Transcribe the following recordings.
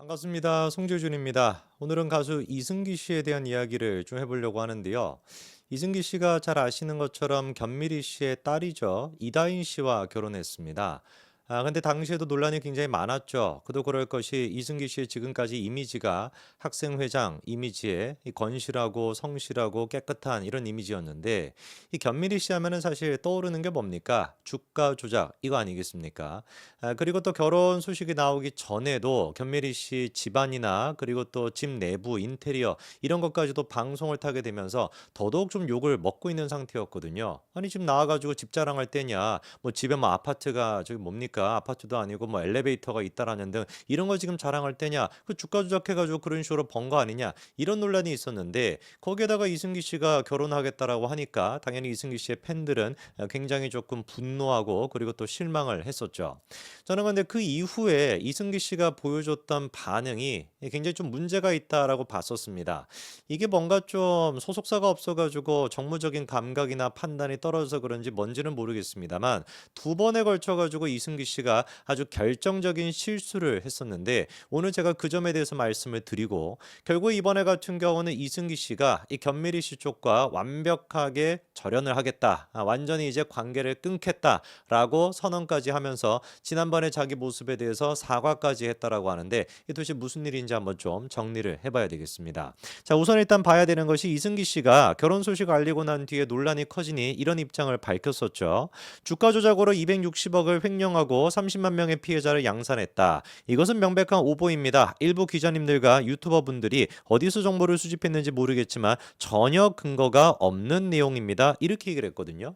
반갑습니다. 송재준입니다. 오늘은 가수 이승기 씨에 대한 이야기를 좀 해보려고 하는데요. 이승기 씨가 잘 아시는 것처럼 견미리 씨의 딸이죠. 이다인 씨와 결혼했습니다. 근데 당시에도 논란이 굉장히 많았죠. 그도 그럴 것이 이승기 씨의 지금까지 이미지가 학생회장 이미지에 이 건실하고 성실하고 깨끗한 이런 이미지였는데 이 견미리 씨 하면은 사실 떠오르는 게 뭡니까? 주가 조작 이거 아니겠습니까? 그리고 또 결혼 소식이 나오기 전에도 견미리 씨 집안이나 그리고 또 집 내부 인테리어 이런 것까지도 방송을 타게 되면서 더더욱 좀 욕을 먹고 있는 상태였거든요. 아니 지금 나와 가지고 집 자랑할 때냐? 뭐 집에 뭐 아파트가 저기 뭡니까? 아파트도 아니고 뭐 엘리베이터가 있다라는 등 이런 거 지금 자랑할 때냐? 그 주가 조작해 가지고 그런 식으로 번 거 아니냐? 이런 논란이 있었는데 거기에다가 이승기 씨가 결혼하겠다라고 하니까 당연히 이승기 씨의 팬들은 굉장히 조금 분노하고 그리고 또 실망을 했었죠. 저는 근데 그 이후에 이승기 씨가 보여줬던 반응이 굉장히 좀 문제가 있다라고 봤었습니다. 이게 뭔가 좀 소속사가 없어가지고 정무적인 감각이나 판단이 떨어져서 그런지 뭔지는 모르겠습니다만 두 번에 걸쳐가지고 이승기 씨가 아주 결정적인 실수를 했었는데 오늘 제가 그 점에 대해서 말씀을 드리고 결국 이번에 같은 경우는 이승기 씨가 이 견미리 씨 쪽과 완벽하게 절연을 하겠다. 완전히 이제 관계를 끊겠다라고 선언까지 하면서 지난번에 자기 모습에 대해서 사과까지 했다라고 하는데 이 도대체 무슨 일인지 한번 좀 정리를 해봐야 되겠습니다. 자, 우선 일단 봐야 되는 것이 이승기 씨가 결혼 소식 알리고 난 뒤에 논란이 커지니 이런 입장을 밝혔었죠. 주가 조작으로 260억을 횡령하고 30만 명의 피해자를 양산했다. 이것은 명백한 오보입니다. 일부 기자님들과 유튜버 분들이 어디서 정보를 수집했는지 모르겠지만 전혀 근거가 없는 내용입니다. 이렇게 얘기를 했거든요.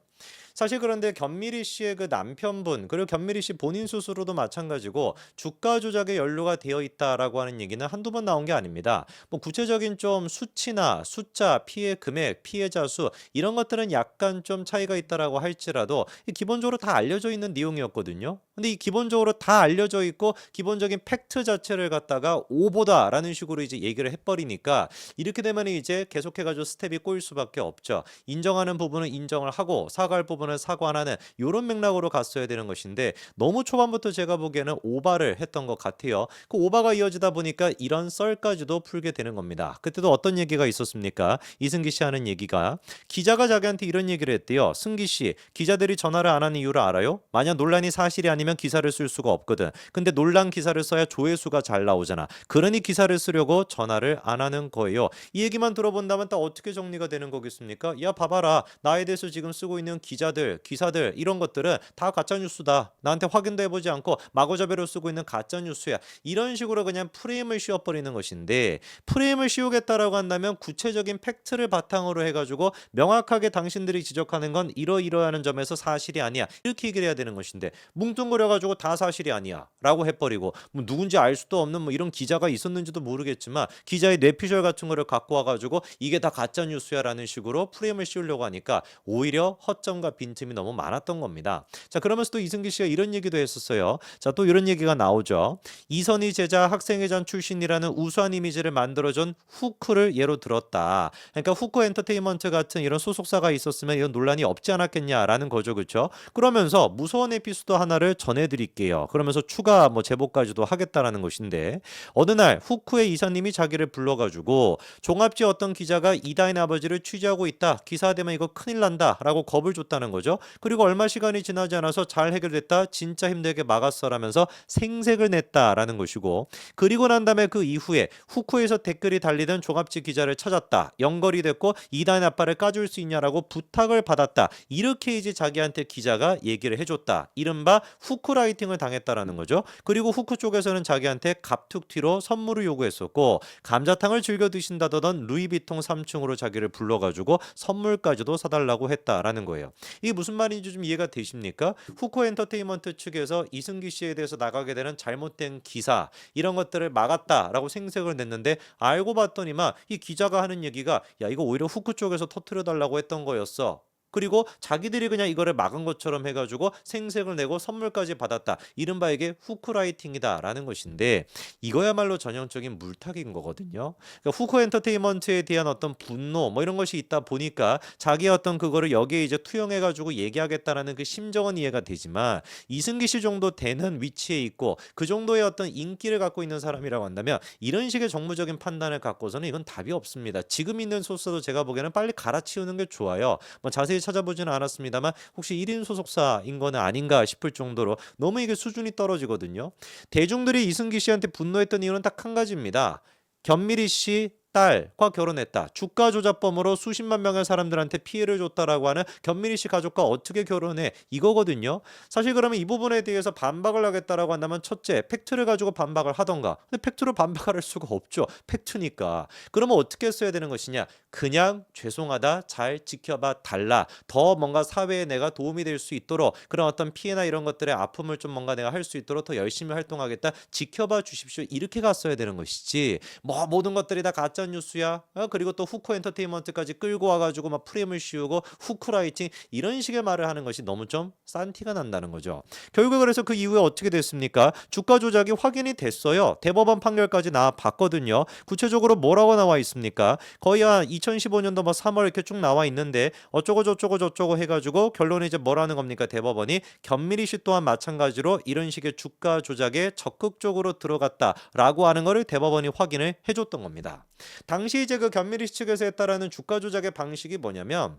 사실 그런데 견미리 씨의 그 남편분 그리고 견미리 씨 본인 스스로도 마찬가지고 주가 조작에 연루가 되어 있다라고 하는 얘기는 한두 번 나온 게 아닙니다. 뭐 구체적인 좀 수치나 숫자, 피해 금액, 피해자 수 이런 것들은 약간 좀 차이가 있다라고 할지라도 기본적으로 다 알려져 있는 내용이었거든요. 근데 이 기본적으로 다 알려져 있고 기본적인 팩트 자체를 갖다가 오보다라는 식으로 이제 얘기를 해버리니까 이렇게 되면 이제 계속해가지고 스텝이 꼬일 수밖에 없죠. 인정하는 부분은 인정을 하고 사과할 부분은 사과하는 이런 맥락으로 갔어야 되는 것인데 너무 초반부터 제가 보기에는 오바를 했던 것 같아요. 그 오바가 이어지다 보니까 이런 썰까지도 풀게 되는 겁니다. 그때도 어떤 얘기가 있었습니까? 이승기 씨 하는 얘기가 기자가 자기한테 이런 얘기를 했대요. 승기 씨, 기자들이 전화를 안 하는 이유를 알아요? 만약 논란이 사실이 아니면 기사를 쓸 수가 없거든. 근데 논란 기사를 써야 조회수가 잘 나오잖아. 그러니 기사를 쓰려고 전화를 안 하는 거예요. 이 얘기만 들어본다면 딱 어떻게 정리가 되는 거겠습니까? 야, 봐봐라. 나에 대해서 지금 쓰고 있는 기자들, 기사들 이런 것들은 다 가짜 뉴스다. 나한테 확인도 해보지 않고 마구잡이로 쓰고 있는 가짜 뉴스야. 이런 식으로 그냥 프레임을 씌워버리는 것인데 프레임을 씌우겠다라고 한다면 구체적인 팩트를 바탕으로 해가지고 명확하게 당신들이 지적하는 건 이러이러하는 점에서 사실이 아니야. 이렇게 얘기를 해야 되는 것인데 뭉뚱그려가지고 다 사실이 아니야. 라고 해버리고 뭐 누군지 알 수도 없는 뭐 이런 기자가 있었는지도 모르겠지만 기자의 뇌피셜 같은 거를 갖고 와가지고 이게 다 가짜 뉴스야라는 식으로 프레임을 씌우려고 하니까 오히려 허점과 빈틈이 너무 많았던 겁니다. 자, 그러면서 또 이승기 씨가 이런 얘기도 했었어요. 자, 또 이런 얘기가 나오죠. 이선희 제자 학생회장 출신이라는 우수한 이미지를 만들어준 후크를 예로 들었다. 그러니까 후크 엔터테인먼트 같은 이런 소속사가 있었으면 이런 논란이 없지 않았겠냐라는 거죠, 그렇죠? 그러면서 무서운 에피소드 하나를 전해드릴게요. 그러면서 추가 뭐 제보까지도 하겠다라는 것인데 어느 날 후크의 이사님이 자기를 불러가지고 종합지 어떤 기자가 이다인 아버지를 취재하고 있다. 기사되면 이거 큰일 난다라고 겁을 줬다는 거죠. 그리고 얼마 시간이 지나지 않아서 잘 해결됐다. 진짜 힘들게 막았어라면서 생색을 냈다라는 것이고 그리고 난 다음에 그 이후에 후쿠에서 댓글이 달리던 종합지 기자를 찾았다. 연결이 됐고 이다인 아빠를 까줄 수 있냐라고 부탁을 받았다. 이렇게 이제 자기한테 기자가 얘기를 해줬다. 이른바 후크 라이팅을 당했다라는 거죠. 그리고 후크 쪽에서는 자기한테 갑툭튀로 선물을 요구했었고 감자탕을 즐겨 드신다던 루이비통 3층으로 자기를 불러가지고 선물까지도 사달라고 했다라는 거예요. 이게 무슨 말인지 좀 이해가 되십니까? 후코 엔터테인먼트 측에서 이승기 씨에 대해서 나가게 되는 잘못된 기사 이런 것들을 막았다라고 생색을 냈는데 알고 봤더니만 이 기자가 하는 얘기가 야 이거 오히려 후크 쪽에서 터트려 달라고 했던 거였어. 그리고 자기들이 그냥 이거를 막은 것처럼 해가지고 생색을 내고 선물까지 받았다. 이른바 이게 후크라이팅이다라는 것인데 이거야말로 전형적인 물타기인 거거든요. 그러니까 후크 엔터테인먼트에 대한 어떤 분노 뭐 이런 것이 있다 보니까 자기의 어떤 그거를 여기에 이제 투영해가지고 얘기하겠다라는 그 심정은 이해가 되지만 이승기 씨 정도 되는 위치에 있고 그 정도의 어떤 인기를 갖고 있는 사람이라고 한다면 이런 식의 정무적인 판단을 갖고서는 이건 답이 없습니다. 지금 있는 소스도 제가 보기에는 빨리 갈아치우는 게 좋아요. 뭐 자세히 찾아보지는 않았습니다만 혹시 1인 소속사인 거는 아닌가 싶을 정도로 너무 이게 수준이 떨어지거든요. 대중들이 이승기 씨한테 분노했던 이유는 딱 한 가지입니다. 견미리 씨 딸과 결혼했다. 주가 조작범으로 수십만 명의 사람들한테 피해를 줬다라고 하는 견미리 씨 가족과 어떻게 결혼해? 이거거든요. 사실 그러면 이 부분에 대해서 반박을 하겠다라고 한다면 첫째, 팩트를 가지고 반박을 하던가. 근데 팩트로 반박할 수가 없죠. 팩트니까. 그러면 어떻게 써야 되는 것이냐? 그냥 죄송하다. 잘 지켜봐 달라. 더 뭔가 사회에 내가 도움이 될 수 있도록 그런 어떤 피해나 이런 것들의 아픔을 좀 뭔가 내가 할 수 있도록 더 열심히 활동하겠다. 지켜봐 주십시오. 이렇게 갔어야 되는 것이지. 뭐 모든 것들이 다 가짜 뉴스야. 그리고 또 후크 엔터테인먼트까지 끌고 와가지고 막 프레임을 씌우고 후크라이팅 이런 식의 말을 하는 것이 너무 좀 싼 티가 난다는 거죠. 결국 그래서 그 이후에 어떻게 됐습니까? 주가 조작이 확인이 됐어요. 대법원 판결까지 나왔거든요. 구체적으로 뭐라고 나와 있습니까? 거의 한 2015년도 뭐 3월 이렇게 쭉 나와 있는데 어쩌고 저쩌고 저쩌고 해가지고 결론이 이제 뭐라는 겁니까? 대법원이 견미리 씨 또한 마찬가지로 이런 식의 주가 조작에 적극적으로 들어갔다라고 하는 거를 대법원이 확인을 해줬던 겁니다. 당시 이제 그 견미리 씨 측에서 했다라는 주가 조작의 방식이 뭐냐면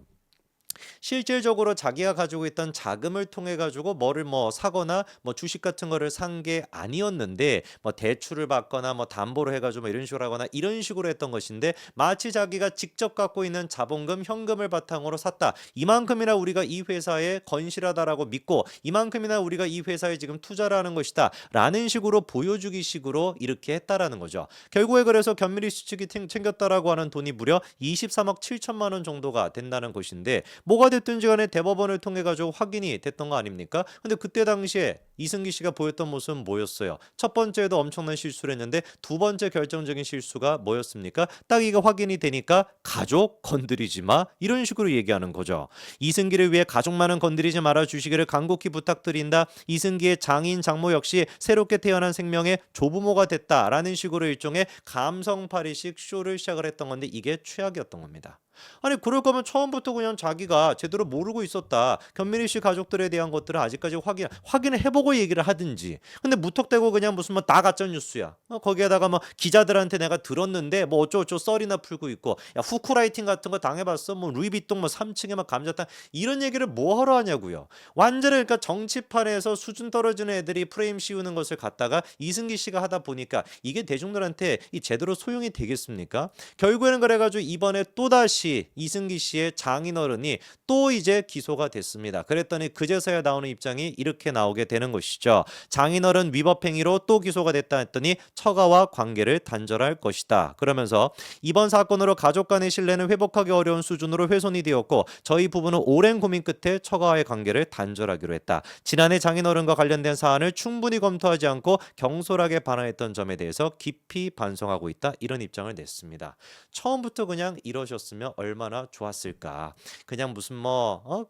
실질적으로 자기가 가지고 있던 자금을 통해 가지고 뭐를 뭐 사거나 뭐 주식 같은 거를 산 게 아니었는데 뭐 대출을 받거나 뭐 담보로 해가지고 뭐 이런 식으로 하거나 이런 식으로 했던 것인데 마치 자기가 직접 갖고 있는 자본금 현금을 바탕으로 샀다. 이만큼이나 우리가 이 회사에 건실하다라고 믿고 이만큼이나 우리가 이 회사에 지금 투자를 하는 것이다 라는 식으로 보여주기 식으로 이렇게 했다라는 거죠. 결국에 그래서 견미리 씨 측이 챙겼다라고 하는 돈이 무려 23억 7천만 원 정도가 된다는 것인데 뭐가 됐든지 간에 대법원을 통해 가지고 확인이 됐던 거 아닙니까? 근데 그때 당시에 이승기 씨가 보였던 모습은 뭐였어요? 첫 번째도 엄청난 실수를 했는데 두 번째 결정적인 실수가 뭐였습니까? 딱 이거 확인이 되니까 가족 건드리지 마 이런 식으로 얘기하는 거죠. 이승기를 위해 가족만은 건드리지 말아 주시기를 간곡히 부탁드린다. 이승기의 장인 장모 역시 새롭게 태어난 생명의 조부모가 됐다라는 식으로 일종의 감성팔이식 쇼를 시작을 했던 건데 이게 최악이었던 겁니다. 아니 그럴 거면 처음부터 그냥 자기가 제대로 모르고 있었다. 견미리 씨 가족들에 대한 것들을 아직까지 확인을 해보고 얘기를 하든지. 근데 무턱대고 그냥 무슨 뭐 다 가짜 뉴스야. 거기에다가 뭐 기자들한테 내가 들었는데 뭐 어쩌고저쩌고 썰이나 풀고 있고 야 후크라이팅 같은 거 당해봤어? 뭐 루이비통 뭐 3층에 막 감자탕 이런 얘기를 뭐 하러 하냐고요. 완전히 그러니까 정치판에서 수준 떨어지는 애들이 프레임 씌우는 것을 갖다가 이승기 씨가 하다 보니까 이게 대중들한테 이 제대로 소용이 되겠습니까? 결국에는 그래가지고 이번에 또다시 이승기 씨의 장인어른이 또 이제 기소가 됐습니다. 그랬더니 그제서야 나오는 입장이 이렇게 나오게 되는 것이죠. 장인어른 위법 행위로 또 기소가 됐다 했더니 처가와 관계를 단절할 것이다. 그러면서 이번 사건으로 가족 간의 신뢰는 회복하기 어려운 수준으로 훼손이 되었고 저희 부부는 오랜 고민 끝에 처가와의 관계를 단절하기로 했다. 지난해 장인어른과 관련된 사안을 충분히 검토하지 않고 경솔하게 반응했던 점에 대해서 깊이 반성하고 있다. 이런 입장을 냈습니다. 처음부터 그냥 이러셨으면 얼마나 좋았을까. 그냥 무슨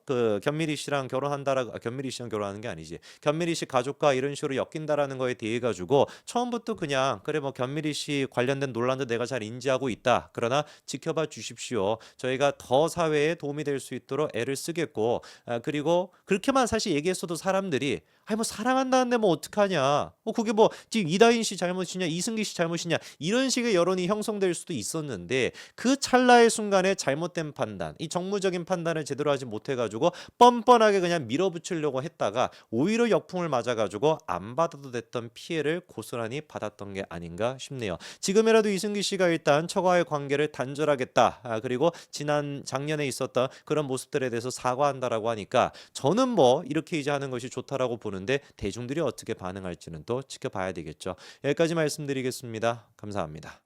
그 견미리 씨랑 견미리 씨랑 결혼하는 게 아니지. 견미리 씨 가족과 이런 식으로 엮인다라는 거에 대해 가지고 처음부터 그냥 그래 뭐 견미리 씨 관련된 논란도 내가 잘 인지하고 있다. 그러나 지켜봐 주십시오. 저희가 더 사회에 도움이 될 수 있도록 애를 쓰겠고 그리고 그렇게만 사실 얘기했어도 사람들이 아니 뭐 사랑한다는데 뭐 어떡하냐. 그게 뭐 지금 이다인 씨 잘못이냐 이승기 씨 잘못이냐 이런 식의 여론이 형성될 수도 있었는데 그 찰나의 순간에 잘못된 판단, 이 정무적인 판단을 제대로 하지 못해가지고 뻔뻔하게 그냥 밀어붙이려고 했다가 오히려 역풍을 맞아가지고 안 받아도 됐던 피해를 고스란히 받았던 게 아닌가 싶네요. 지금이라도 이승기 씨가 일단 처가의 관계를 단절하겠다. 그리고 작년에 있었던 그런 모습들에 대해서 사과한다라고 하니까 저는 뭐 이렇게 이제 하는 것이 좋다라고 보는데 대중들이 어떻게 반응할지는 또 지켜봐야 되겠죠. 여기까지 말씀드리겠습니다. 감사합니다.